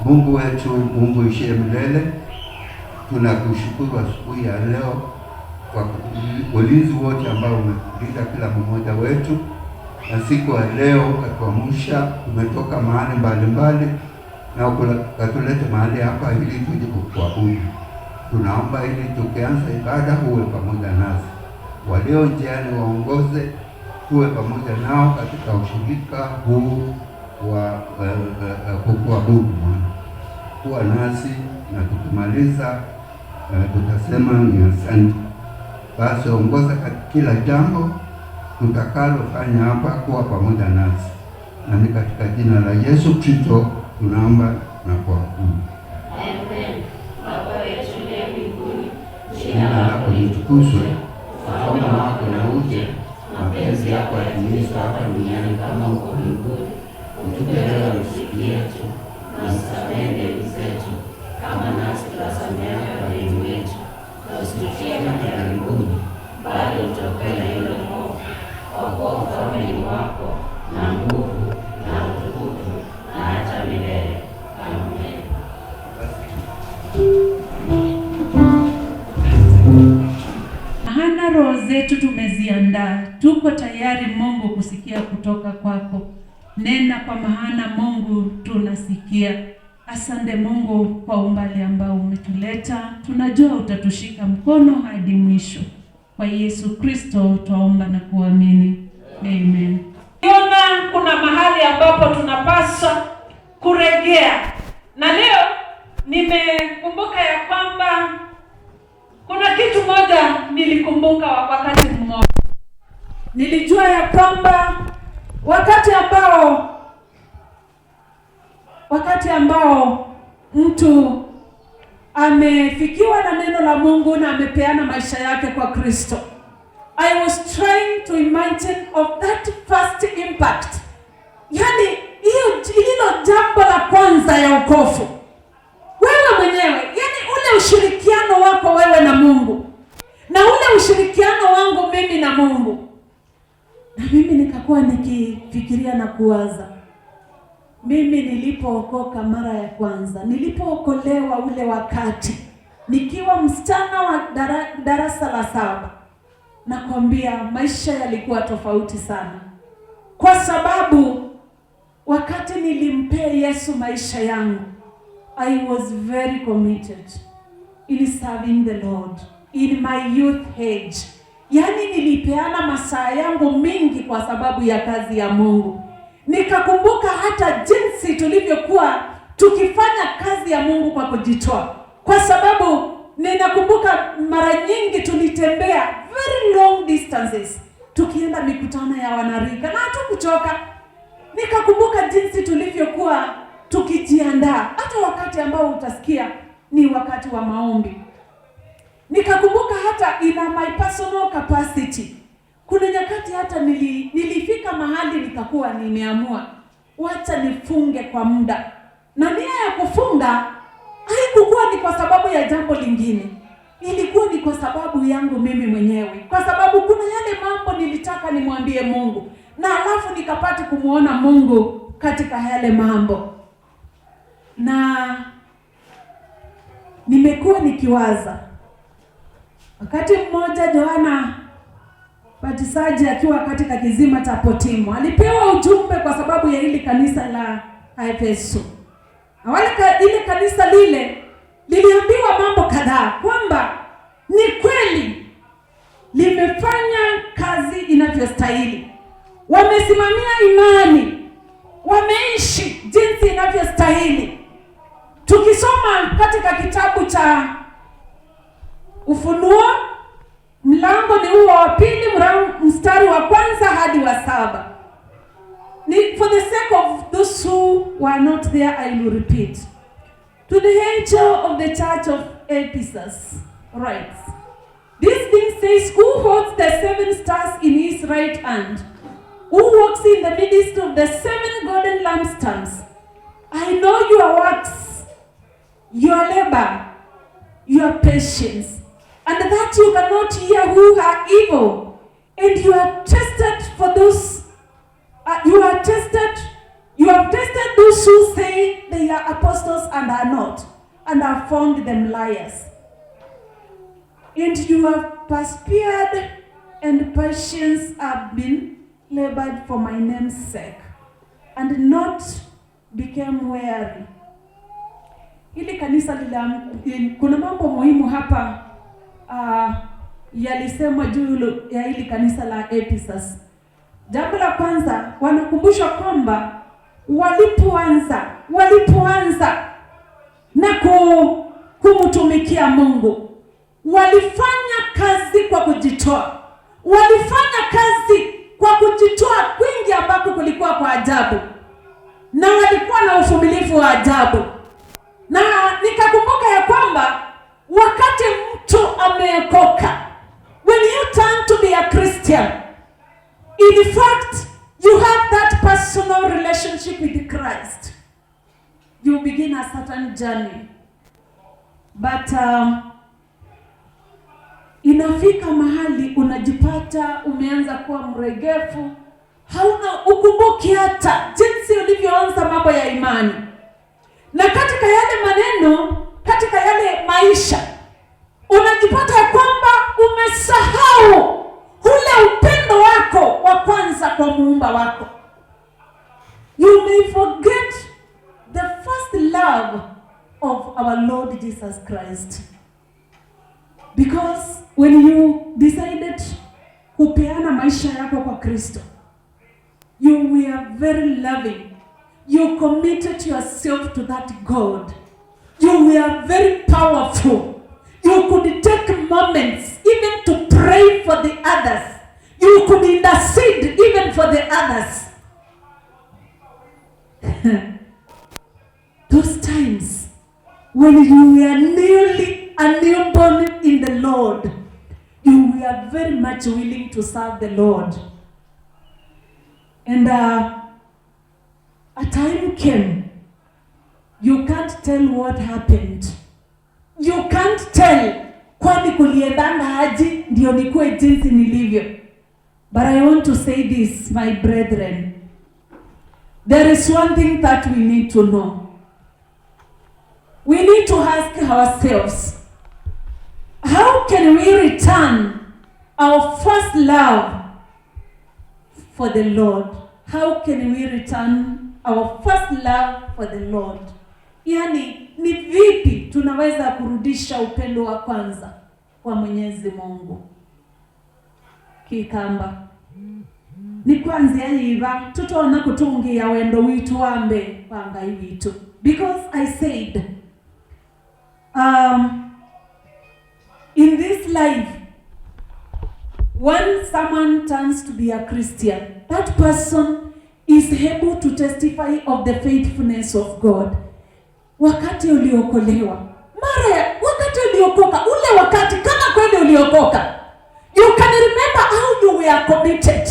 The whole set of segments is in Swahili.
Mungu wetu, Mungu ishie milele, tunakushukuru asubuhi ya leo kwa ulinzi wote ambao umetulinda kila mmoja wetu, na siku ya leo ukatuamsha, tumetoka mahali mbalimbali na ukatuleta mahali hapa ili tuje kukuabudu. Tunaomba ili tukianza ibada uwe pamoja nasi, walio njiani waongoze, tuwe pamoja nao katika ushirika huu wa kukuabudu. Kuwa nasi na tukimaliza tutasema ni asante. Basi ongoza katika kila jambo tutakalofanya hapa, kuwa pamoja nasi, na ni katika jina la Yesu Kristo tunaomba na kuabudu. Amen. Baba yetu uliye mbinguni, jina lako litukuzwe, ufalme wako na uje, mapenzi yako yatimizwe hapa duniani kama huko mbinguni. Utupe leo riziki yetu, na usamehe deni zetu kama nasi tunasamehe wadeni wetu, na usitutie majaribuni, bali utuokoe na yule mwovu. Kwa kuwa ufalme ni wako na nguvu na utukufu na hata milele. Amen. Hana roho zetu tumeziandaa, tuko tayari Mungu kusikia kutoka kwako. Nena kwa maana Mungu tunasikia. Asante Mungu kwa umbali ambao umetuleta, tunajua utatushika mkono hadi mwisho. Kwa Yesu Kristo twaomba na kuamini. Amen. Kuna mahali ambapo tunapaswa kurejea, na leo nimekumbuka ya kwamba kuna kitu moja nilikumbuka wakati mmoja. Nilijua ya kwamba wakati ambao mtu amefikiwa na neno la Mungu na amepeana maisha yake kwa Kristo, I was trying to imagine of that first impact. Yani hilo jambo la kwanza ya wokovu. Wewe mwenyewe, yani ule ushirikiano wako wewe na Mungu, na ule ushirikiano wangu mimi na Mungu. Na mimi nikakuwa nikifikiria na kuwaza, mimi nilipookoka mara ya kwanza, nilipookolewa ule wakati nikiwa msichana wa darasa la 7, nakwambia maisha yalikuwa tofauti sana, kwa sababu wakati nilimpea Yesu maisha yangu, I was very committed in serving the Lord in my youth age. Yani nilipeana masaa yangu mingi kwa sababu ya kazi ya Mungu. Nikakumbuka hata jinsi tulivyokuwa tukifanya kazi ya Mungu kwa kujitoa, kwa sababu ninakumbuka mara nyingi tulitembea very long distances tukienda mikutano ya wanarika na hatukuchoka. Nikakumbuka jinsi tulivyokuwa tukijiandaa, hata wakati ambao utasikia ni wakati wa maombi. Nikakumbuka hata in my personal capacity, kuna nyakati hata nilifika mahali nikakuwa nimeamua wacha nifunge kwa muda, na nia ya kufunga haikuwa ni kwa sababu ya jambo lingine, ilikuwa ni kwa sababu yangu mimi mwenyewe, kwa sababu kuna yale mambo nilitaka nimwambie Mungu, na alafu nikapata kumuona Mungu katika yale mambo. Na nimekuwa nikiwaza, wakati mmoja Yohana Batizaji akiwa katika kizima cha Potimo alipewa ujumbe kwa sababu ya ile kanisa la Efeso. Ile kanisa lile liliambiwa mambo kadhaa, kwamba ni kweli limefanya kazi inavyostahili, wamesimamia imani, wameishi jinsi inavyostahili. Tukisoma katika kitabu cha Ufunuo, mlango ni huo wa 2 mstari wa 1 hadi wa 7. For the sake of those who were not there, I will repeat. To the angel of the church of Ephesus writes, this thing says, who holds the 7 stars in his right hand, who walks in the midst of the 7 golden lampstands. I know your works, your labor, your patience, and that you cannot hear who are evil, and you are tested for those. You have tested those who say they are apostles and are not, and have found them liars. And you have persevered, and patience have been labored for my name's sake, and not became weary. Hili kanisa kuna mambo muhimu hapa yalisemwa juu ya hili kanisa la Ephesus. Jambo la kwanza, wanakumbushwa kwamba walipoanza na kumtumikia Mungu, walifanya kazi kwa kujitoa. Walifanya kazi kwa kujitoa kwingi ambako kulikuwa kwa ajabu. Na walikuwa na uvumilivu wa ajabu. Na nikakumbuka ya kwamba wakati mtu ameokoka, when you turn to be a Christian, in fact, you have that personal relationship with Christ. You begin a certain journey. But inafika mahali unajipata umeanza kuwa mregefu, hauna ukumbuki hata jinsi ulivyoanza mambo ya imani. Na katika yale maneno, katika yale maisha, unajipata kwamba umesahau ule upendo wako wa kwanza kwa muumba wako. You may forget the first love of our Lord Jesus Christ. Because when you decided kupeana maisha yako kwa Kristo, you were very loving. You committed yourself to that God. You were very powerful. You could take moments even to pray for the others. You could intercede even for the others. Those times when you were nearly a newborn in the Lord, you were very much willing to serve the Lord. And a time came, you can't tell what happened. You can't tell kwani kuliendanga aje ndio nikuwe jinsi nilivyo. But I want to say this, my brethren. There is one thing that we need to know. We need to ask ourselves, how can we return our first love for the Lord? How can we return our first love for the Lord? Yani, ni vipi tunaweza kurudisha upendo wa kwanza kwa Mwenyezi Mungu? Kikamba. Ni kwanza yiva tutona kutungia wendo witu wambe panga witu. Because I said, in this life, when someone turns to be a Christian, that person is able to testify of the faithfulness of God. Wakati uliokolewa, wakati uliokoka, ule wakati kama kweli uliokoka, you can remember how you were committed.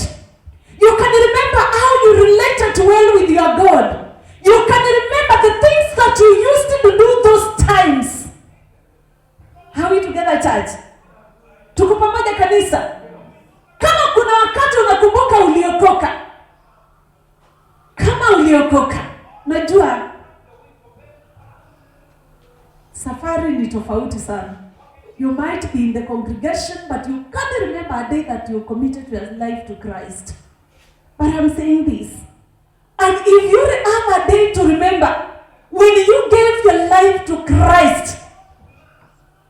You can remember how you related well with your God. You can remember the things that you used to do those times. Are we together, church? Tuko pamoja kanisa? Kama kuna wakati unakumbuka uliokoka, kama uliokoka, najua safari ni tofauti sana. You might be in the congregation, but you can't remember a day that you committed your life to Christ. But I'm saying this, and if you have a day to remember when you gave your life to Christ,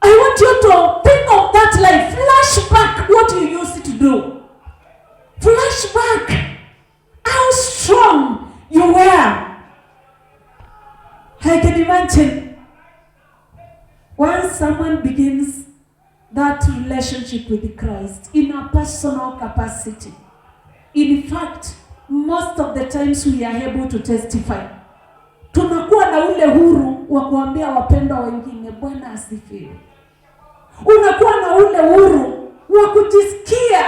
I want you to think of that life. Flash back what you used to do. Flash back how strong you were. I can imagine once someone begins that relationship with Christ in a personal capacity. In fact, most of the times we are able to testify. Tunakuwa na ule huru wa kuambia wapendwa wengine Bwana asifiwe. Unakuwa na ule huru wa kujisikia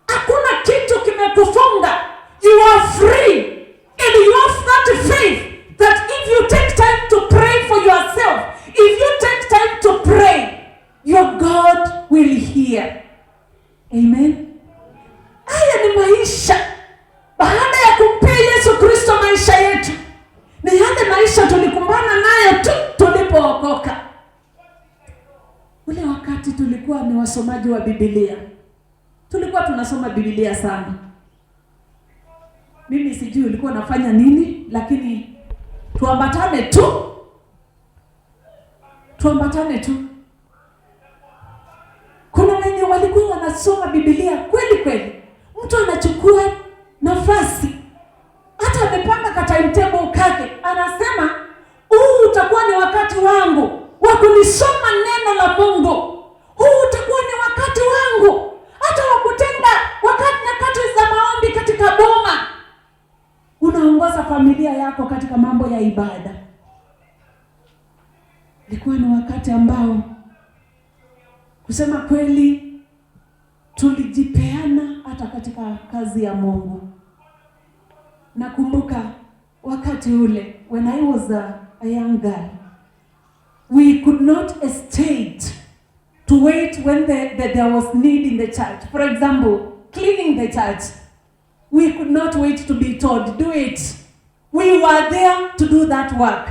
hakuna kitu kimekufunga. You are free. And you have that faith that if you take time to pray for yourself, if you take time to pray, your God will hear. Amen. Haya ni maisha. Baada ya kumpea Yesu Kristo maisha yetu, ni yale maisha tulikuwa tulikuwa ni wasomaji wa Biblia. Tulikuwa tunasoma Biblia sana. Mimi sijui ulikuwa nafanya nini, lakini tuambatane tu. Kuna wenye walikuwa wanasoma Biblia kweli kweli. Mtu anachukua nafasi, hata amepanga ka timetable kake, anasema huu utakuwa ni wakati wangu wa kulisoma neno la Mungu. Huu utakuwa ni wakati wangu hata wa kutenda nyakati za maombi katika boma. Unaongoza familia yako katika mambo ya ibada. Ilikuwa ni wakati ambao kusema kweli tulijipeana hata katika kazi ya Mungu. Nakumbuka wakati ule, when I was a young girl, we could not stay to wait when there was need in the church. For example, cleaning the church. We could not wait to be told, do it. We were there to do that work.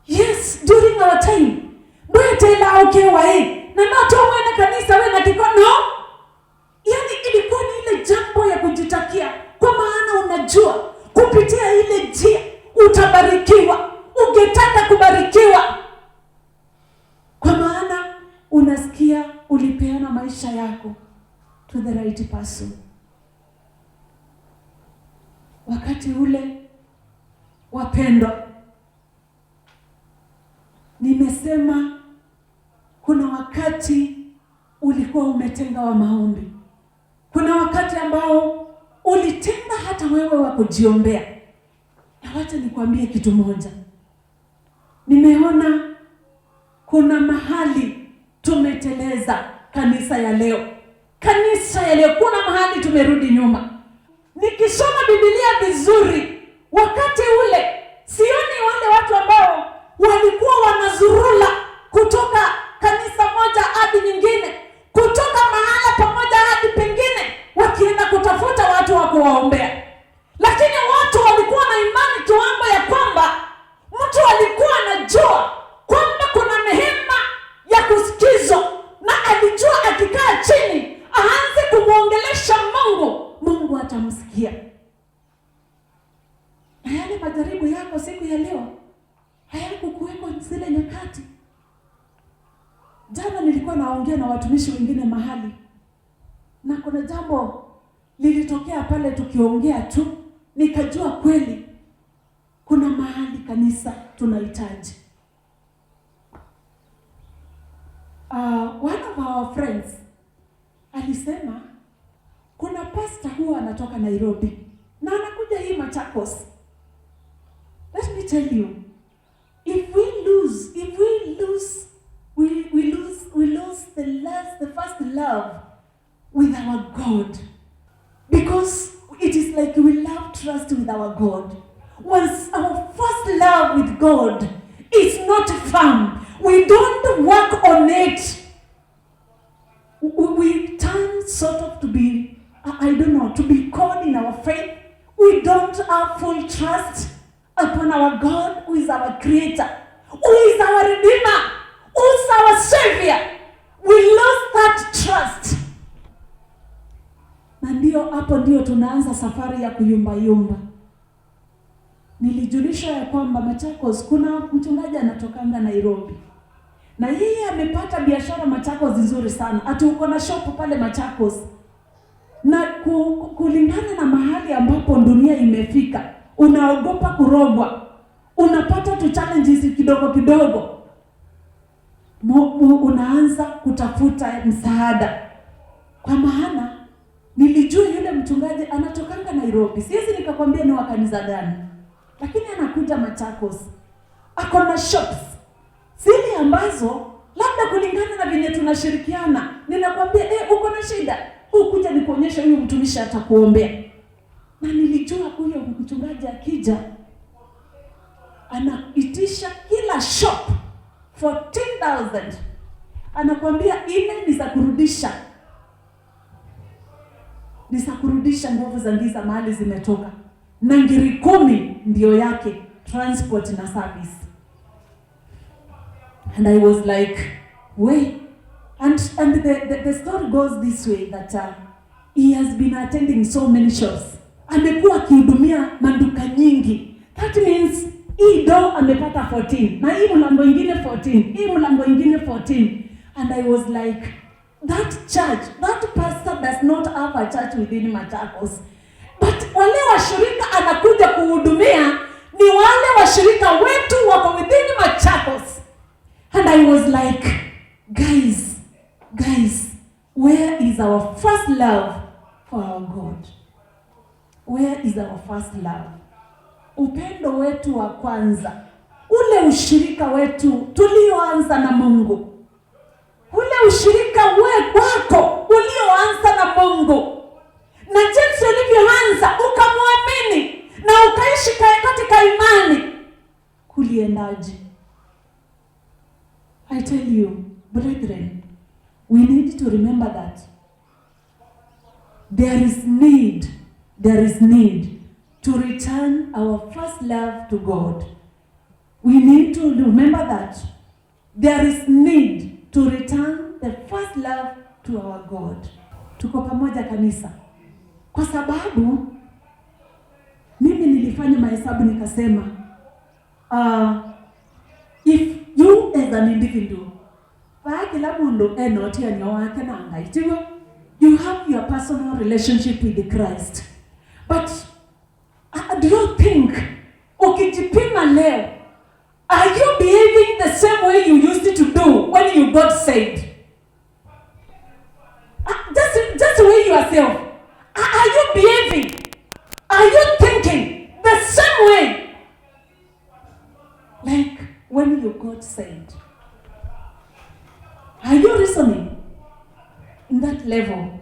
Yes, during our time. Bwetela okay na not when kanisa we na kikono. Yani ilikuwa ni ile jambo ya kujitakia, kwa maana unajua kupitia ile njia utabarikiwa, ungetaka kubarikiwa, kwa maana unasikia ulipeana maisha yako to the right person. Wakati ule, wapendwa, nimesema kuna wakati ulikuwa umetenga wa maombi. Kuna wakati ambao ulitenga hata wewe wa kujiombea. Na wacha nikwambie kitu moja. Nimeona kuna mahali tumeteleza kanisa ya leo. Kuna mahali tumerudi nyuma. Nikisoma Biblia vizuri, wakati ule sioni wale watu ambao walikuwa wanazurula kutoka kanisa moja hadi nyingine, kutoka mahala pamoja hadi pengine, wakienda kutafuta watu wa kuwaombea. Lakini watu walikuwa na imani kiwango ya kwamba mtu alikuwa anajua kwamba kuna neema ya kusikizwa, na alijua akikaa chini aanze kumuongelesha Mungu atamsikia. Na yale majaribu yako siku ya leo hayakukuweko zile nyakati. Jana nilikuwa naongea na watumishi wengine mahali, na kuna jambo lilitokea pale tukiongea tu, nikajua kweli kuna mahali kanisa tunahitaji. One of our friends alisema kuna pastor huwa anatoka Nairobi na anakuja hii Machakos. Let me tell you, if we lose the first love with our God, because it is like we love trust with our God. Once our first love with God is not firm, we don't work on it. We turn sort of to be, to be cold in our faith. We don't have full trust upon our God, who is our creator, who is our redeemer, who is our savior. We lost that trust. Na hapo ndio tunaanza safari ya kuyumba. Nilijulishwa ya kwamba Machakos kuna mchungaji anatokanga Nairobi. Na yeye amepata biashara Machakos nzuri sana. Ati uko na shop pale Machakos. Na kulingana na mahali ambapo dunia imefika, unaogopa kurogwa. Unapata tu challenges kidogo. Unaanza kutafuta msaada. Kwa maana nilijua yule mchungaji anatokanga Nairobi. Siwezi nikakwambia ni wa kanisa gani, lakini anakuja Machakos. Ako na shops zile ambazo labda kulingana na vile tunashirikiana, ninakwambia uko na shida, kuja nikuonyesha huyu mtumishi atakuombea. Na nilijua huyo mchungaji akija anaitisha kila shop 14,000. Anakwambia ile ni za kurudisha nguvu za giza mahali zimetoka. Na ngiri 10 ndio yake transport na service. And I was like, And the story goes this way that he has been attending so many shops. Amekuwa akihudumia manduka nyingi. That means hii door amepata 14. Na hii mlango ingine 14. Hii mlango ingine 14. And I was like, that church, that pastor does not have a church within Machakos. But wale washirika anakuja kuhudumia ni wale washirika wetu wako within Machakos. And I was like, guys, where is our first love for our God? Where is our first love? Upendo wetu wa kwanza, ule ushirika wetu tulioanza na Mungu, ule ushirika wako ulioanza na Mungu, na jinsi ulivyoanza ukamwamini na ukaishi katika imani, kuliendaje? I tell you, brethren, we need to remember that there is need to return our first love to God. We need to remember that there is need to return the first love to our God. Tuko pamoja kanisa? Kwa sababu mimi nilifanya mahesabu nikasema, if you as an individual, you have your personal relationship with Christ. But do you think, ukijipima leo, are you behaving the same way you used to do when you got saved? Just weigh yourself. Are you behaving? Are you thinking the same way like when you got saved? Are you reasoning in that level?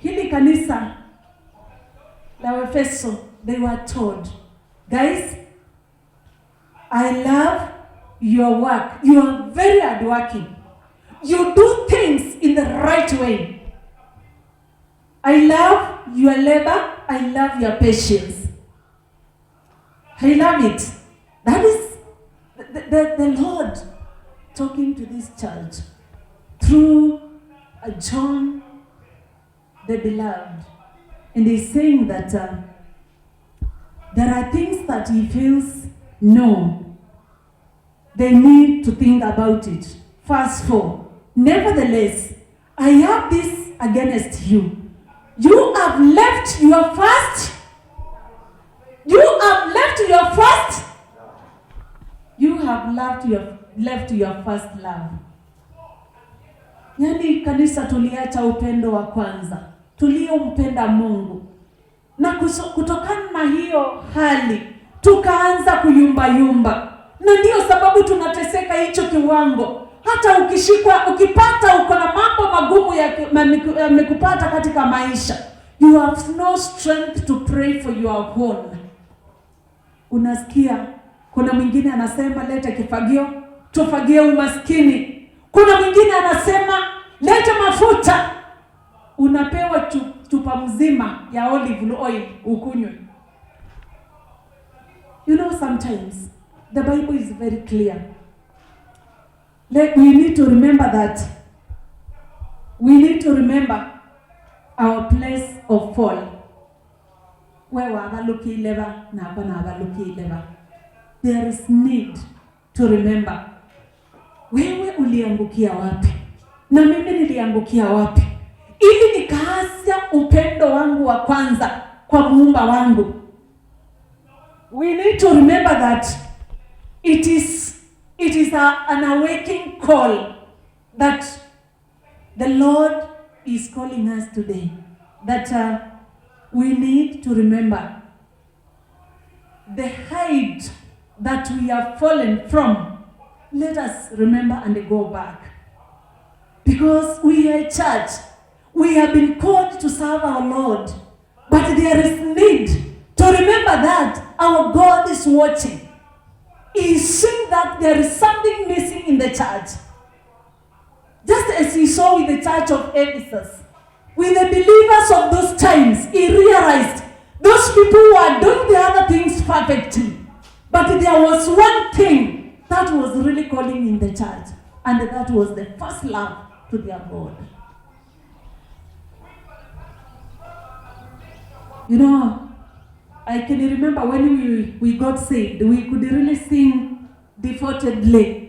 Hili kanisa la Efeso, they were told, guys, I love your work. You are very hardworking. You do things in the right way. I love your labor. I love your patience. I love it. That is the Lord talking to this church through John the Beloved. And he's saying that there are things that he feels no, they need to think about it. Verse 4. Nevertheless, I have this against you. You have left your first. You have left your first. You have left your first love. Yani kanisa tuliacha upendo wa kwanza, tuliompenda Mungu. Na kutokana na hiyo hali tukaanza kuyumba. Na ndio sababu tunateseka hicho kiwango. Hata ukipata uko na mambo magumu yamekupata katika maisha, you have no strength to pray for your own. Unasikia kuna mwingine anasema leta kifagio tufagie umaskini. Kuna mwingine anasema leta mafuta, unapewa chupa mzima ya olive oil ukunywe. You know, sometimes the Bible is very clear. We need to remember that. We need to remember our place of fall. There is need to remember. Wewe uliangukia wapi? Na mimi niliangukia wapi? Ili nikaanza upendo wangu wa kwanza kwa Muumba wangu. We need to remember that it is an awakening call that the Lord is calling us today. That we need to remember the height that we have fallen from. Let us remember and go back. Because we are a church. We have been called to serve our Lord. But there is need to remember that our God is watching. He is seeing that there is something missing in the church. Just as he saw with the church of Ephesus. With the believers of those times, he realized those people were doing the other things perfectly. But there was one thing that was really calling in the church. And that was the first love to their God. You know, I can remember when we got saved, we could really sing devotedly.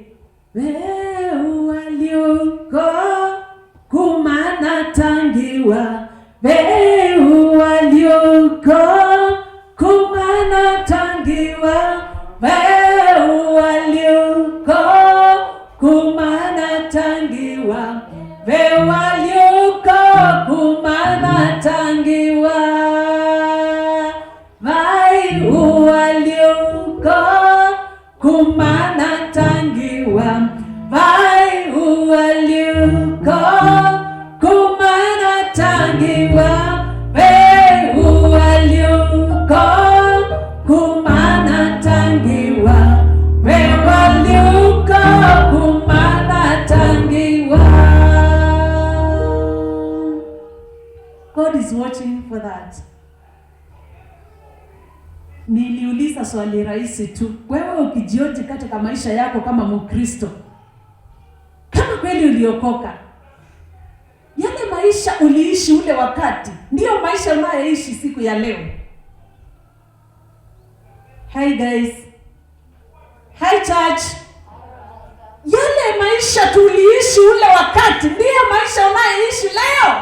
Weu walioko kumana tangiwa, weu walioko kumana tangiwa, weu walioko kumana tangiwa, weu walioko kumana tangiwa, weu walioko kumana tangiwa, vai ualiuko kumana tangiwa, vai ualiuko kumana tangiwa, vai ualiuko kumana tangiwa. God is watching for that. Niliuliza swali rahisi tu. Wewe ukijioji katika maisha yako kama Mkristo, kama kweli uliokoka, yale maisha uliishi ule wakati ndio maisha unayoishi siku ya leo? Hi guys. Hi church. Yale maisha tuliishi ule wakati ndio maisha unayoishi leo?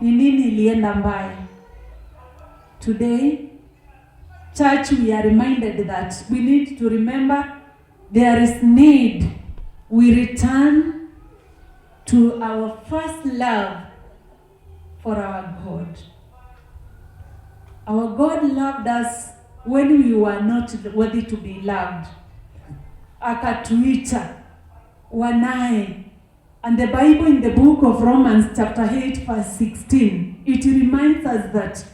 Ni nini ilienda mbaya? Today, church, we are reminded that we need to remember there is need we return to our first love for our God. Our God loved us when we were not worthy to be loved. Akatuita wanae. And the Bible in the book of Romans chapter 8 verse 16, it reminds us that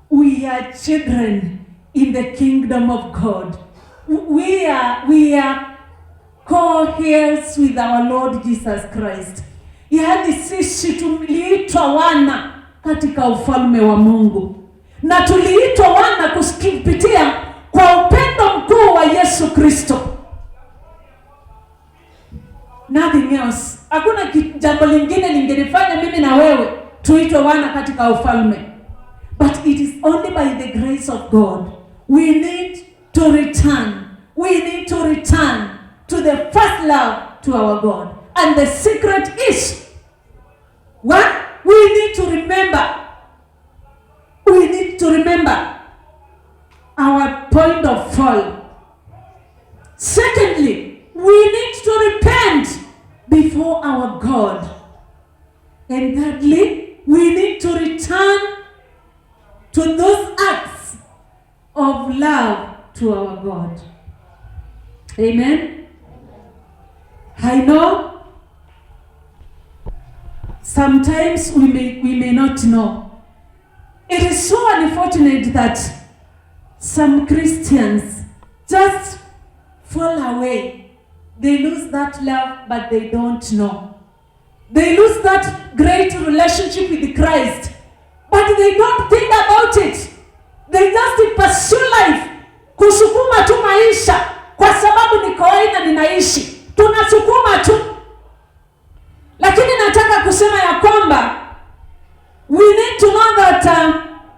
we are children in the kingdom of God. We are co-heirs with our Lord Jesus Christ. Yaani sisi tuliitwa wana katika ufalme wa Mungu. Na tuliitwa wana kupitia kwa upendo mkuu wa Yesu Kristo. Nothing else. Hakuna jambo lingine lingenifanya mimi na wewe tuitwe wana katika ufalme. But it is only by the grace of God. We need to return. We need to return to the first love to our God. And the secret is, one, we need to remember. We need to remember our point of fall. Secondly, we need to repent before our God. And thirdly, we need to return to those acts of love to our God. Amen. I know sometimes we may not know. It is so unfortunate that some Christians just fall away. They lose that love, but they don't know. They lose that great relationship with Christ, but they don't think about it. They just pursue life. Kusukuma tu maisha kwa sababu ni kawaida ninaishi. Tunasukuma tu. Lakini nataka kusema ya kwamba we need to know that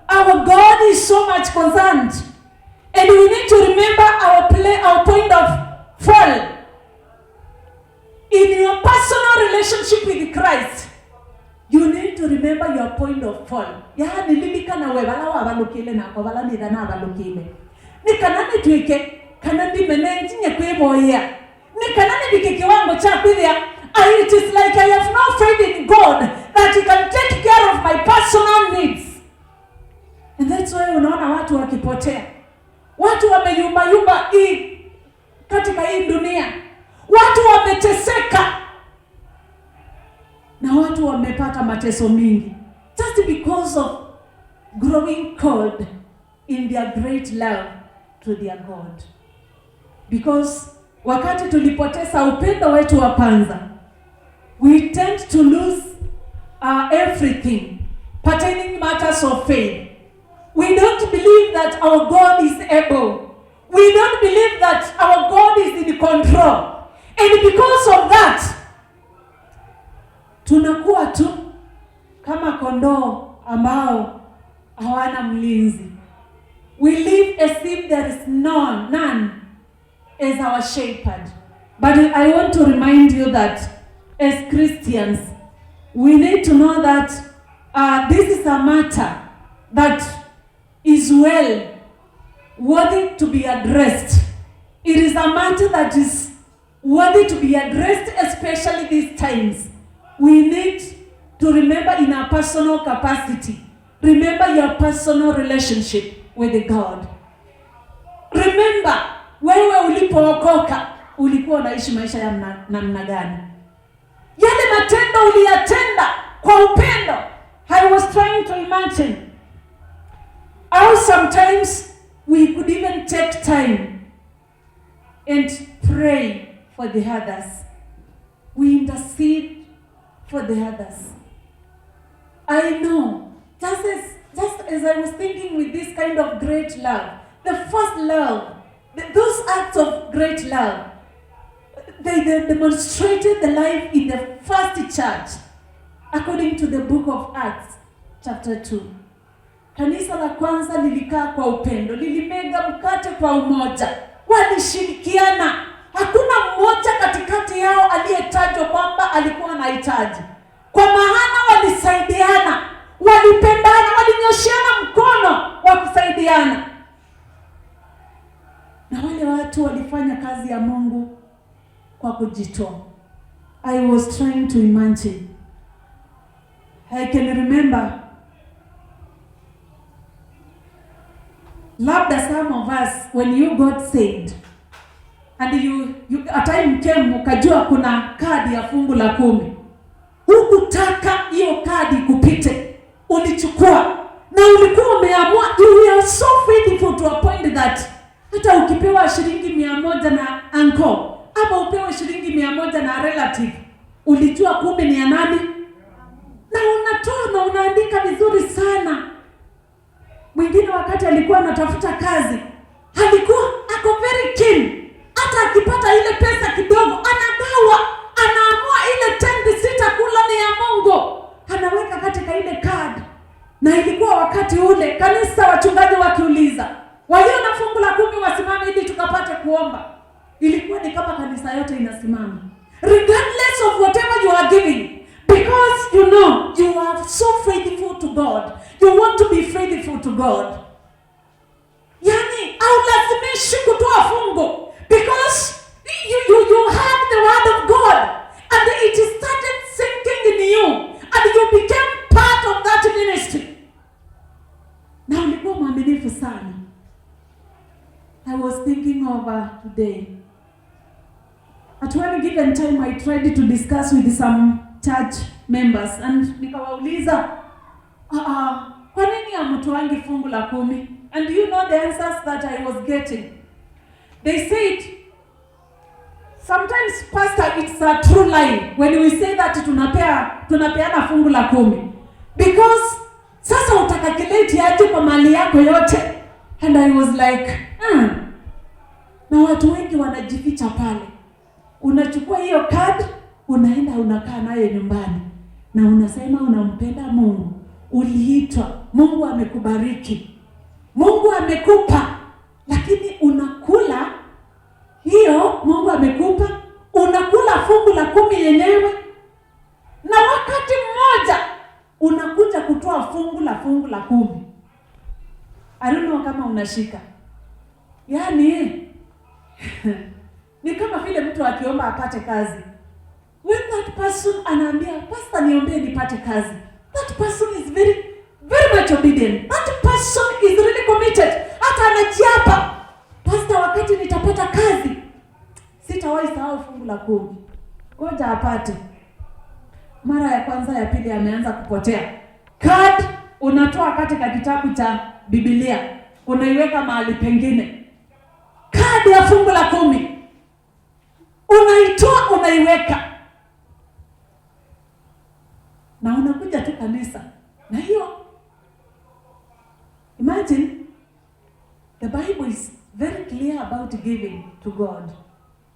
our God is so much concerned, and we need to remember our point of fall. In your personal relationship with Christ, you need to remember your point of fall. Yaani lilikana we bala wabalukile na kwa bala nidana wabalukile. Ni kanani tuike, kanani menenji nye kweboya. Ni kanani bike kiwango cha kwithia. It is like I have no faith in God that He can take care of my personal needs. And that's why unaona watu wakipotea. Watu wameyumba katika hii dunia. Watu wameteseka. Na watu wamepata mateso mingi. Just because of growing cold in their great love to their God. Because wakati tulipoteza upendo wetu wa kwanza, we tend to lose everything pertaining matters of faith. We don't believe that our God is able. We don't believe that our God is in control. And because of that, tunakuwa tu kama kondoo ambao hawana mlinzi. We live as if there is none as our shepherd. But I want to remind you that as Christians, we need to know that this is a matter that is well worthy to be addressed. It is a matter that is worthy to be addressed, especially these times. We need to remember in our personal capacity. Remember your personal relationship with God. Remember, wewe ulipookoka ulikuwa unaishi maisha ya namna gani? Yale matendo uliyatenda kwa upendo. I was trying to imagine how sometimes we could even take time and pray for the others. We intercede for the others. I know, just as I was thinking with this kind of great love, the first love, those acts of great love, they demonstrated the life in the first church, according to the book of Acts, chapter 2. Kanisa la kwanza lilikaa kwa upendo, lilimega mkate kwa umoja, walishirikiana. Hakuna mmoja katikati yao aliyetajwa kwamba alikuwa anahitaji. Kwa maana walisaidiana, walipendana, walinyoshiana mkono wa kusaidiana. Na wale watu walifanya kazi ya Mungu kwa kujitoa. I was trying to imagine. I can remember, labda some of us, when you got saved, and you a time came ukajua kuna kadi ya fungu la 10. Hukutaka hiyo kadi kupite. Ulichukua na ulikuwa umeamua, you were so faithful to a point that hata ukipewa shilingi 100 na uncle, ama upewe shilingi 100 na relative, ulijua 10 ni ya nani? Na unatoa na unaandika vizuri sana. Mwingine wakati alikuwa anatafuta kazi, alikuwa ako very keen. Hata akipata ile pesa kidogo, anagawa, anaamua ile 10 sitakula ni ya Mungu, anaweka katika ile card. Na ilikuwa wakati ule kanisa, wachungaji wakiuliza, walio na fungu la 10 wasimame ili tukapate kuomba. Ilikuwa ni kama kanisa yote inasimama, regardless of whatever you are giving, because you know you are so faithful to God. You want to be faithful to God. Yani, haulazimishi kutoa fungu, because you have the word of God and it started sinking in you and you became part of that ministry. Na ulikuwa mwaminifu sana. I was thinking over today. At one given time I tried to discuss with some church members and nikawauliza, kwa nini hamtoangi fungu la 10? And you know the answers that I was getting. They said, sometimes pastor, it's a true lie when we say that tunapeana fungu la 10. Because sasa utakakeleti aje kwa mali yako yote. And I was like, na watu wengi wanajificha pale. Unachukua hiyo card, unaenda unakaa nayo nyumbani. Na unasema unampenda Mungu. Uliitwa, Mungu amekubariki, Mungu amekupa, lakini unakula hiyo Mungu amekupa, unakula fungu la 10 yenyewe. Na wakati mmoja unakuja kutoa fungu la 10. I don't know kama unashika. Yani ni kama vile mtu akiomba apate kazi. When that person anaambia, pastor niombee nipate kazi, that person is very much obedient. That person is really committed. Hata anajiapa, pastor, wakati nitapata kazi sitawahi sahau fungu la 10. Ngoja apate. Mara ya kwanza, ya pili ameanza kupotea. Card unatoa katika kitabu cha Biblia, unaiweka mahali pengine. Card ya fungu la 10 unaitoa, unaiweka. Na unakuja tu kanisa. Na hiyo, imagine, the Bible is very clear about about giving to God,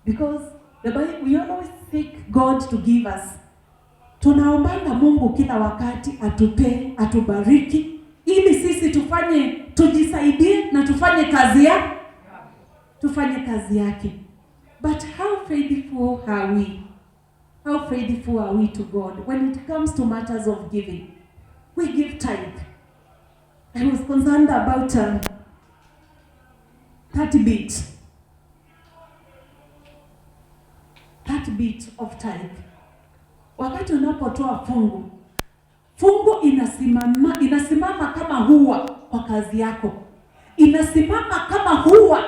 because the Bible, we always seek God to give us. Tunaombanga Mungu kila wakati atupe, atubariki, ili sisi tujisaidie na tufanye kazi yake. But how faithful are we? How faithful are we to God when it comes to matters of giving? We give tithe. I was concerned about 30 bit of tithe. Wakati unapotoa fungu inasimama kama hua kwa kazi yako. Inasimama kama hua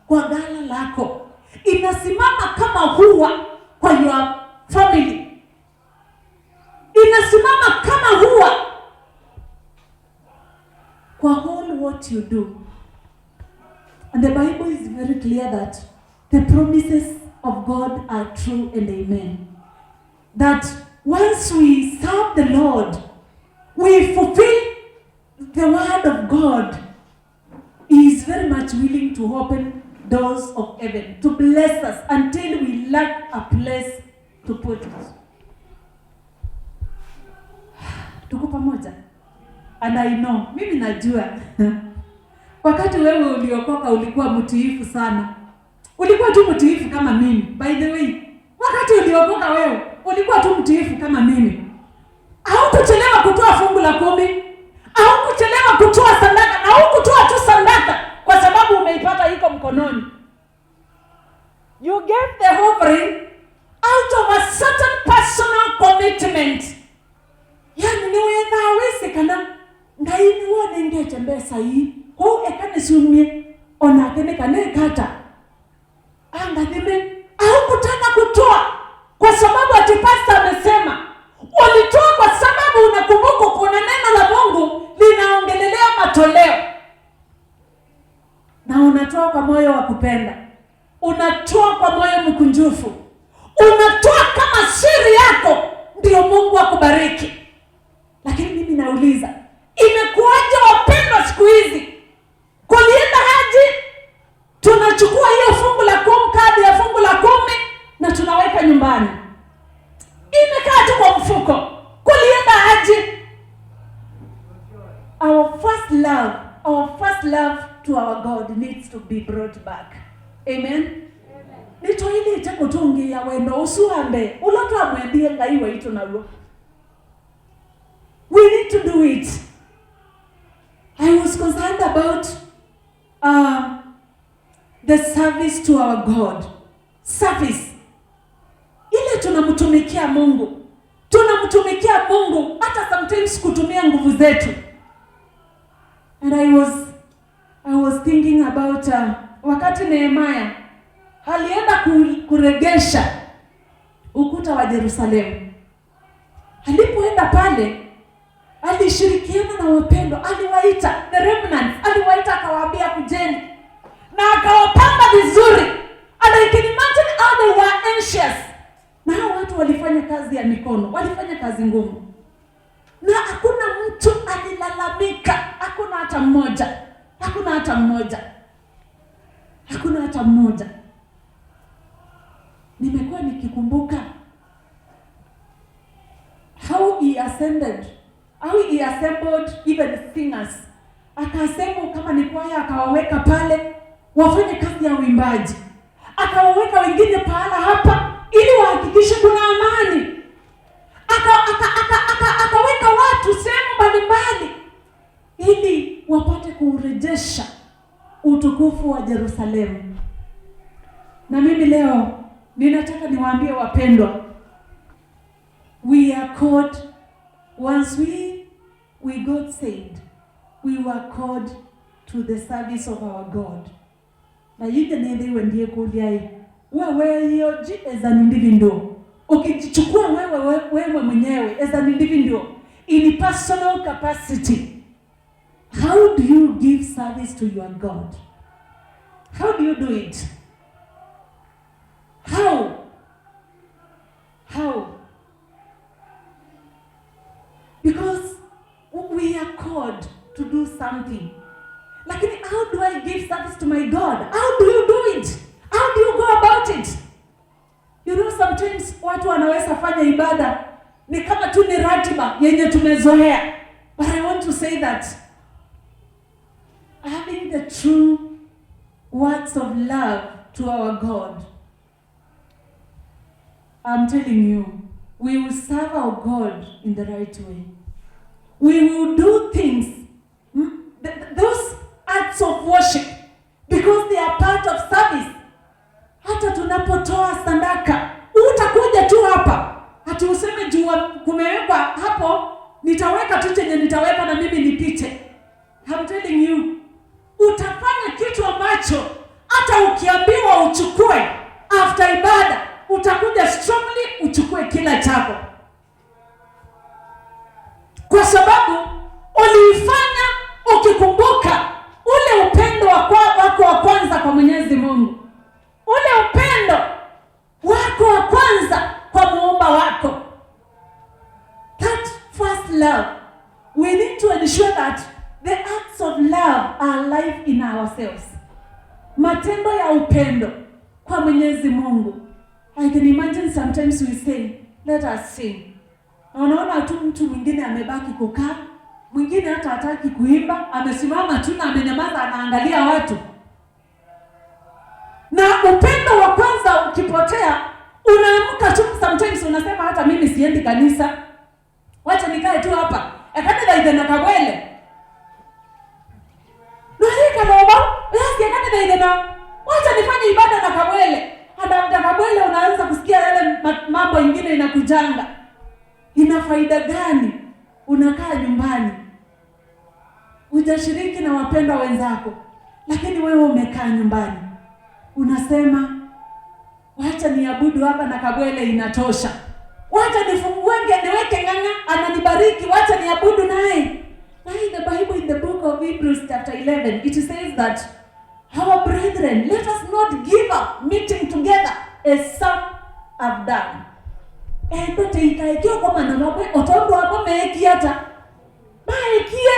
kwa gala lako. Inasimama kama hua kwa your family. Inasimama kama hua kwa all what you do. And the Bible is very clear that the promises of God are true and amen. That once we serve the Lord, we fulfill the word of God. He is very much willing to open doors of heaven, to bless us until we lack a place to put it. Tuko pamoja? And I know, mimi najua wakati wewe uliokoka ulikuwa mtiifu sana. Ulikuwa tu mtiifu kama mimi. By the way, wakati uliokoka wewe ulikuwa tu mtiifu kama mimi. Haukuchelewa kutoa fungu la 10. Haukuchelewa kutoa sadaka, na hukutoa tu sadaka kwa sababu umeipata iko mkononi. You gave the offering out of a certain personal commitment. Yani ni wewe hawezi kana ngaini wone ngeche mbesa hii. Kwa ekane sumie ona kene kane kata. Anga dime haukutaka kutoa kwa sababu ati pastor amesema. Ulitoa kwa sababu unakumbuka kuna neno la Mungu linaongelelea matoleo. Na unatoa kwa moyo wa kupenda. Unatoa kwa moyo mkunjufu. Unatoa kama siri yako ndio Mungu akubariki. Lakini mimi nauliza, imekuwaje wapendwa siku hizi? Kulienda haji, tunachukua hiyo fungu la 10, kadi ya fungu la 10 na tunaweka nyumbani. Imekaa tu kwa mfuko. Kulienda haji. Our first love to our God needs to be brought back. Amen. Nito hili itako tungi ya wendo usuhambe. Uloto amwendie ngaiwe ito na lo. We need to do it. I was concerned about the service to our God. Service. Ile tunamtumikia Mungu. Tunamtumikia Mungu hata sometimes kutumia nguvu zetu. And I was thinking about wakati Nehemia alienda kuregesha ukuta wa Yerusalemu. Alipoenda pale, alishirikiana na wapendo, aliwaita the remnants, aliwaita akawaambia kujeni. Na akawapanga vizuri. And I can imagine how they were anxious. Na hao watu walifanya kazi ya mikono, walifanya kazi ngumu. Na hakuna mtu alilalamika, hakuna hata mmoja. Hakuna hata mmoja. Hakuna hata mmoja. Nimekuwa nikikumbuka how he assembled even singers. Akasema kama ni kwaya akawaweka pale wafanye kazi ya uimbaji. Akawaweka wengine pahala hapa ili wahakikishe kuna amani. Akaweka watu sehemu mbalimbali ili wapate kurejesha utukufu wa Yerusalemu. Na mimi leo ninataka niwaambie wapendwa, we are called, once we got saved, we were called to the service of our God. Na yige nende wendie kuliai wewe yoji as an individual. Ukijichukua wewe mwenyewe as an individual in personal capacity, how do you give service to your God? How do you do it? How? Because we are called to do something. Lakini how do I give service to my God? How do you do it? sometimes watu wanaweza fanya ibada ni kama tu ni ratiba yenye tumezoea. But I want to say that having the true words of love to our God, I'm telling you, we will serve our God in the right way. We will do things, those acts of worship, because they are part of service. Hata tunapotoa sadaka, utakuja tu hapa ati useme juu kumewekwa hapo, nitaweka tu chenye nitaweka na mimi nipite. I'm telling you, utafanya kitu ambacho hata ukiambiwa uchukue after ibada, utakuja strongly uchukue kila chako, kwa sababu uliifanya ukikumbuka ule upendo wako wa kwanza kwa Mwenyezi Mungu, ule upendo wako wa kwanza kwa Muumba wako. That first love, we need to ensure that the acts of love are alive in ourselves. Matendo ya upendo kwa Mwenyezi Mungu. I can imagine sometimes we say, let us sing. Unaona tu mtu mwingine amebaki kukaa, mwingine hata hataki kuimba, amesimama tu na amenyamaza anaangalia watu. Na upendo wa kwanza ukipotea, unaamka tu, sometimes unasema hata mimi siendi kanisa, wacha nikae tu hapa. Akadela idena kabwele. Nahika baba, yasi akadela idena, wacha nifanye ibada na kabwele. Hata kabwele unaanza kusikia yale mambo mengine inakujanga. Ina faida gani unakaa nyumbani, hujashiriki na wapendwa wenzako, lakini wewe umekaa nyumbani unasema wacha niabudu hapa na kabwele inatosha, wacha nifungue niweke ng'ang'a ananibariki, wacha niabudu naye. The Bible in the book of Hebrews chapter 11, it says that our brethren, let us not give up meeting together as some have done. Endo teikaikio kwa manamabwe otondo hapo meekiata maekie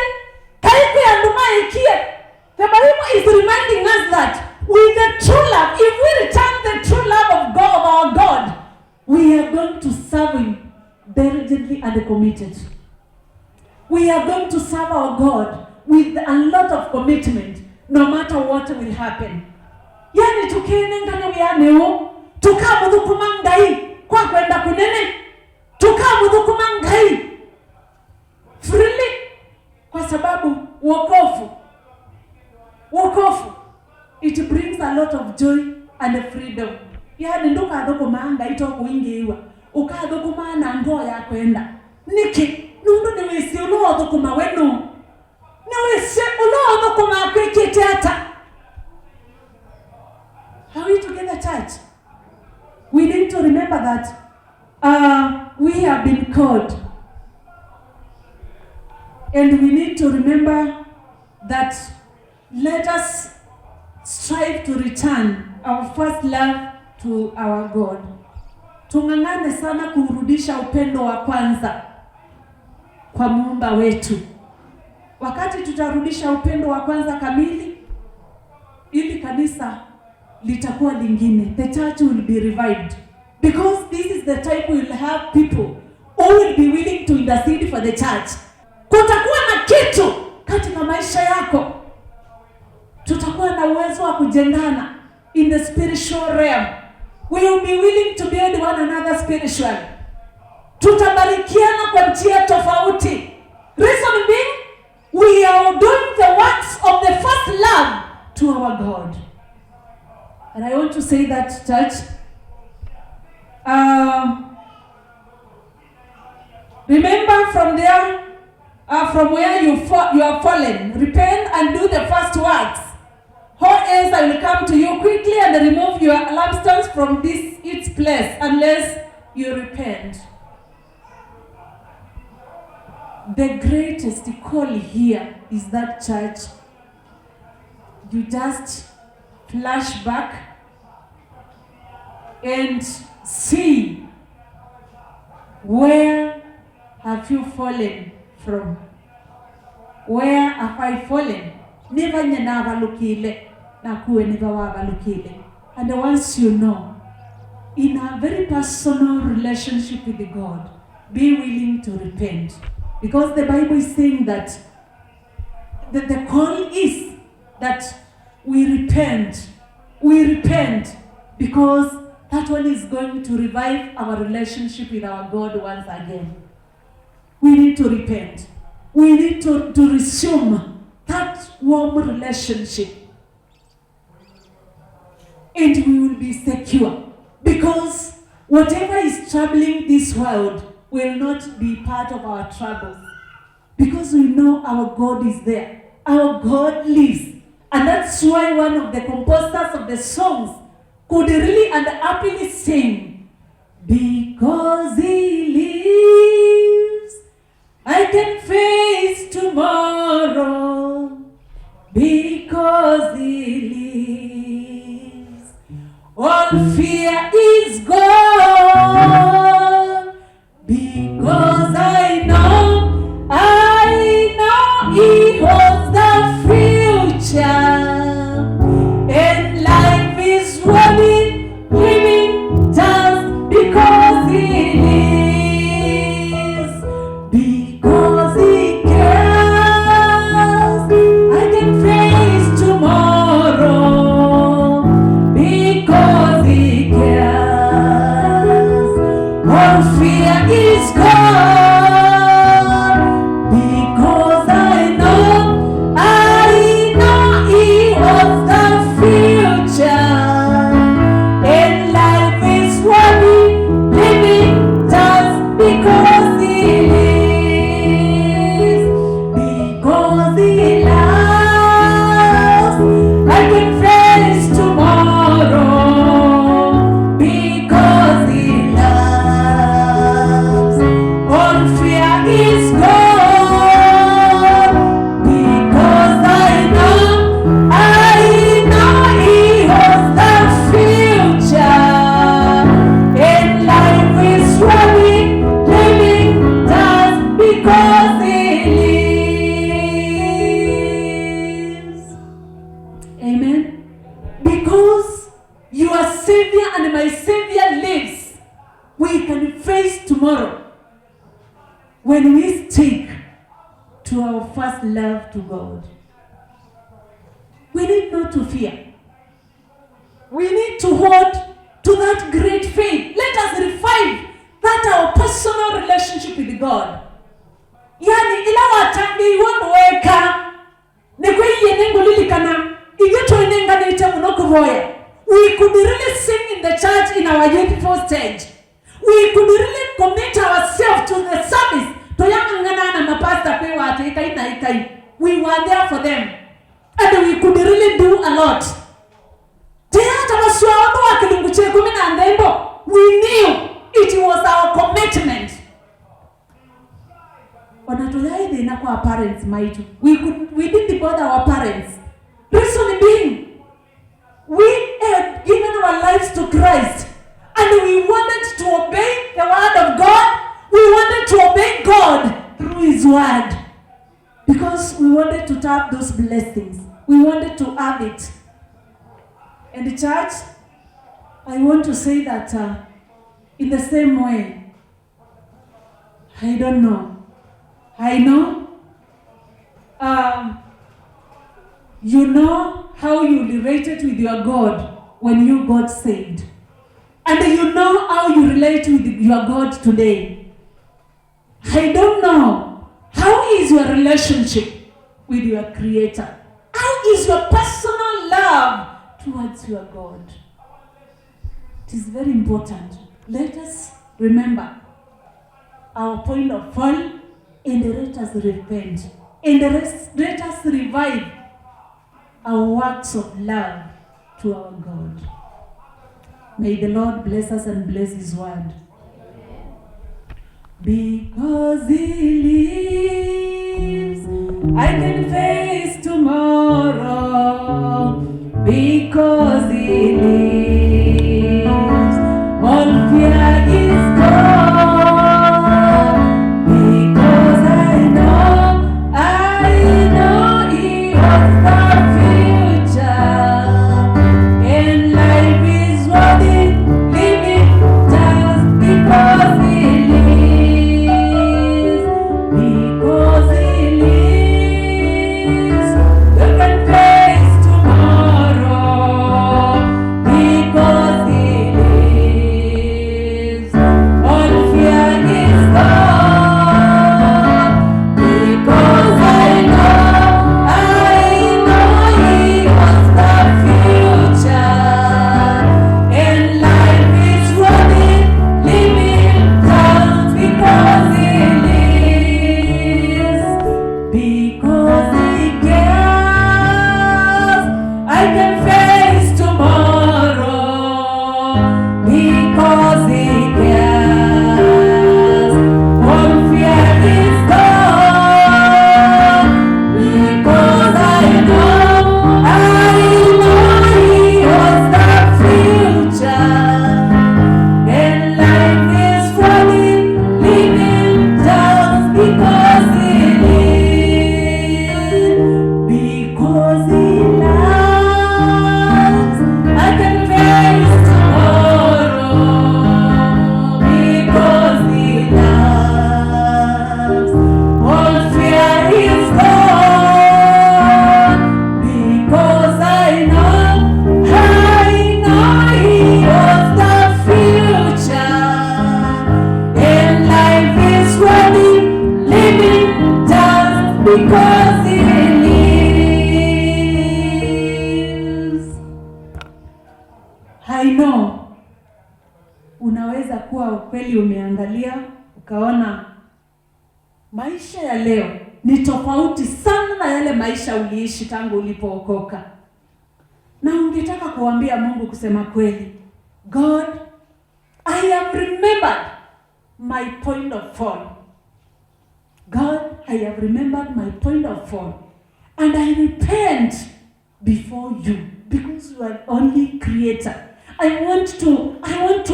kaikwe andu maekie. The Bible is reminding us that with the true love, if we return the true love of God, of our God, we are going to serve Him diligently and committed. We are going to serve our God with a lot of commitment, no matter what will happen. Yani tukenengana wianeo tukamudhukuma ngai kwa kwenda kunene, tukamudhukuma ngai freely, kwa sababu wokovu it brings a lot of joy and freedom. Yani nduka adokuma ngai to kuingiwa ukadokuma na ngo ya kwenda niki nundu ni wisi ulo adokuma wenu ni wisi ulo adokuma kwekete hata. Are we together, church? We need to remember that we have been called, and we need to remember that let us strive to return our first love to our God. Tung'ang'ane sana kurudisha upendo wa kwanza kwa Muumba wetu. Wakati tutarudisha upendo wa kwanza kamili, ili kanisa litakuwa lingine. The church will be revived, because this is the time we will have people who will be willing to intercede for the church. Kutakuwa na kitu katika maisha yako, tutakuwa na uwezo wa kujengana in the spiritual realm. We will be willing to build one another spiritually. Tutabarikiana kwa njia tofauti. Reason being, we are doing the works of the first love to our God. And I want to say that, church, remember from there, from where you are fallen, repent and do the first works. Or else I will come to you quickly and remove your lampstands from its place, unless you repent. The greatest call here is that, church, you just flash back and see where have you fallen from. Where have I fallen? Never never lukile na kuwe never wabalukile. And once you know, in a very personal relationship with God, be willing to repent. Because the Bible is saying that the call is that we repent. We repent because that one is going to revive our relationship with our God once again. We need to repent. We need to resume that warm relationship. And we will be secure. Because whatever is troubling this world will not be part of our troubles. Because we know our God is there. Our God lives. And that's why one of the composers of the songs could really and happily sing, because He lives, I can face tomorrow. Because He lives, all fear is gone. Because I know He holds the future. And life is running, living just because He lives. Because He cares, I can face tomorrow. Because He cares, all fear is gone. Because I know He holds the future. And life is worthy, living just because He lives. Because He loves, I can face tomorrow. Because He loves, all fear is gone. Because I know He holds the future. And life is running, living just because He lives. Amen. Because your Savior and my Savior lives, we can face tomorrow when we stick to our first love to God. We need not to fear. We need to hold to that great faith. Let us revive that our personal relationship with God. Yani ila watambi weka nekwe yenengo lilikana igeto inenga nita munokuvoya. We could really sing in the church in our youthful stage. We could really commit ourselves to the service. Toyangana na mapasta pe wate ikai na ikai. We were there for them. And we could really do a lot. We knew it was our commitment. Our parents might. We didn't bother our parents. Reason being, we had given our lives to Christ, and we wanted to obey the word of God. We wanted to obey God through His word, because we wanted to tap those blessings. We wanted to have it. And the church, I want to say that in the same way, I don't know. I know you know how you related with your God when you got saved. And you know how you relate with your God today. I don't know. How is your relationship with your Creator? How is your personal love towards your God? It is very important. Let us remember our point of fall, and let us repent, and let us revive our works of love to our God. May the Lord bless us and bless His word. Because He lives, I can face tomorrow. Because He lives, all fear is gone. Because I know He holds the future. And life is worthy living unaweza kuwa ukweli umeangalia ukaona maisha ya leo ni tofauti sana na yale maisha uliishi tangu ulipookoka. Na ungetaka kuambia Mungu kusema kweli, God, I have remembered my point of fall. God, I have remembered my point of fall. And I repent before you because you are only creator. I want to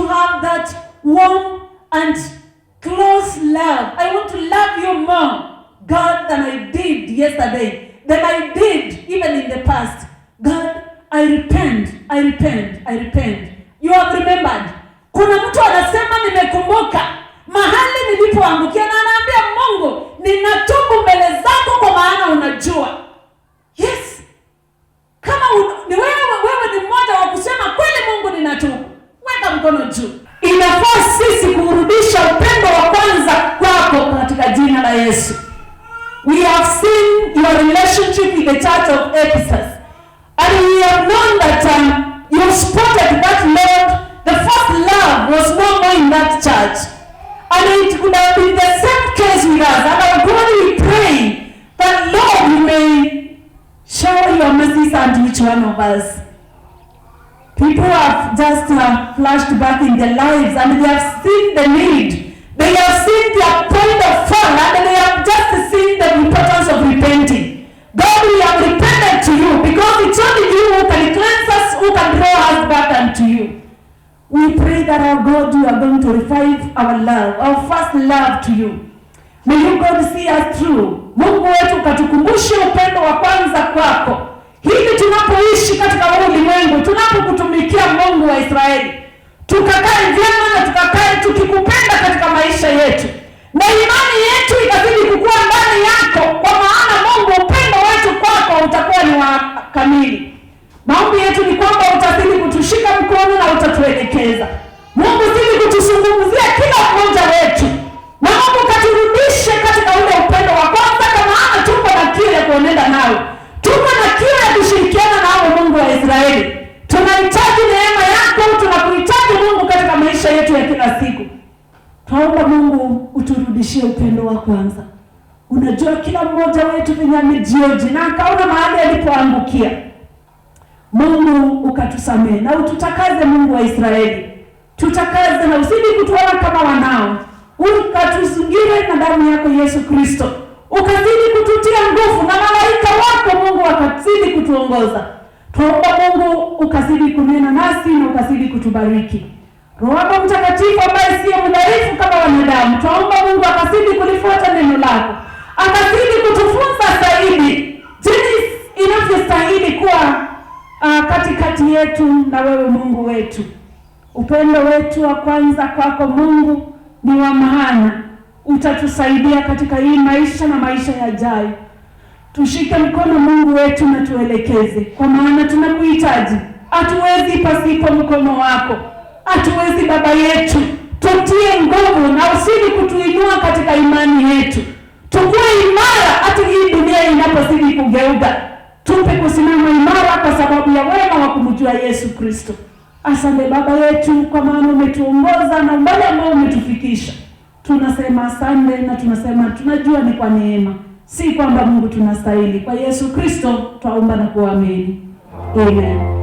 have that warm and close love. I want to love you more, God, than I did yesterday, than I did even in the past. God, I repent. You have remembered. Kuna mtu anasema nimekumbuka mahali nilipoangukia, na anaambia Mungu, ninatubu mbele zako kwa maana unajua. Yes. Kama ni wewe ni mmoja wa kusema kweli Mungu ninatubu, weka mkono juu. Inafaa sisi kurudisha upendo wa kwanza kwako katika jina la Yesu. We have seen your relationship with the church of Ephesus. And we have known that you spotted that Lord, the first love was no more in that church. And it could have been the same case with us. And our God, we pray that Lord, you may shower your mercies on each one of us. People have just flashed back in their lives and they have seen the need. They have seen their point of fall and they have just seen the importance of repenting. God, we have repented to you because it's only you who can cleanse us, who can draw us back unto you. We pray that our God, you are going to revive our love, our first love to you. May you, God, see us through. Mungu wetu ukatukumbushe upendo wa kwanza kwako. Hivi tunapoishi katika ulimwengu, tunapokutumikia Mungu wa Israeli, tukakae vyema na tukakae tukikupenda katika maisha yetu. Na imani yetu ikazidi kukua ndani yako, kwa maana Mungu upendo wetu kwako utakuwa ni wa kamili. Maombi yetu ni kwamba utazidi kutushika mkono na utatuelekeza. Mungu zidi kutusungumzia kila mmoja wetu. Na Mungu katurudishe katika ule upendo wa kwanza, kwa maana tuko na kiu ya kuonenda nao. Tuko na kiu ya kushirikiana nao, Mungu wa Israeli. Tunahitaji neema yako, tunakuhitaji Mungu katika maisha yetu ya kila siku. Tunaomba Mungu uturudishie upendo wa kwanza. Unajua kila mmoja wetu venye amejioji na akaona mahali alipoangukia. Mungu ukatusamehe na ututakaze, Mungu wa Israeli. Tutakaze na usidi kutuona kama wanao. Ukatuzingire na damu yako Yesu Kristo. Ukazidi kututia nguvu na malaika wako Mungu wakazidi kutuongoza. Tuomba Mungu ukazidi kunena nasi na ukazidi kutubariki. Roho wako Mtakatifu ambaye sio mdhaifu kama wanadamu, tuomba Mungu akazidi kulifuata neno lako. Akazidi kutufunza zaidi jinsi inavyostahili kuwa katikati yetu na wewe Mungu wetu. Upendo wetu wa kwanza kwako Mungu ni wa maana. Utatusaidia katika hii maisha na maisha yajayo. Tushike mkono Mungu wetu na tuelekeze, kwa maana tunakuhitaji. Hatuwezi pasipo mkono wako. Hatuwezi Baba yetu. Tutie nguvu na usidi kutuinua katika imani yetu. Tukue imara hata hii dunia inapozidi kugeuka. Tupe kusimama imara kwa sababu ya wema wa kumjua Yesu Kristo. Asante Baba yetu, kwa maana umetuongoza na umbali ambao umetufikisha. Tunasema asante na tunasema tunajua ni kwa neema, si kwamba Mungu tunastahili. Kwa Yesu Kristo twaomba na kuamini. Amen.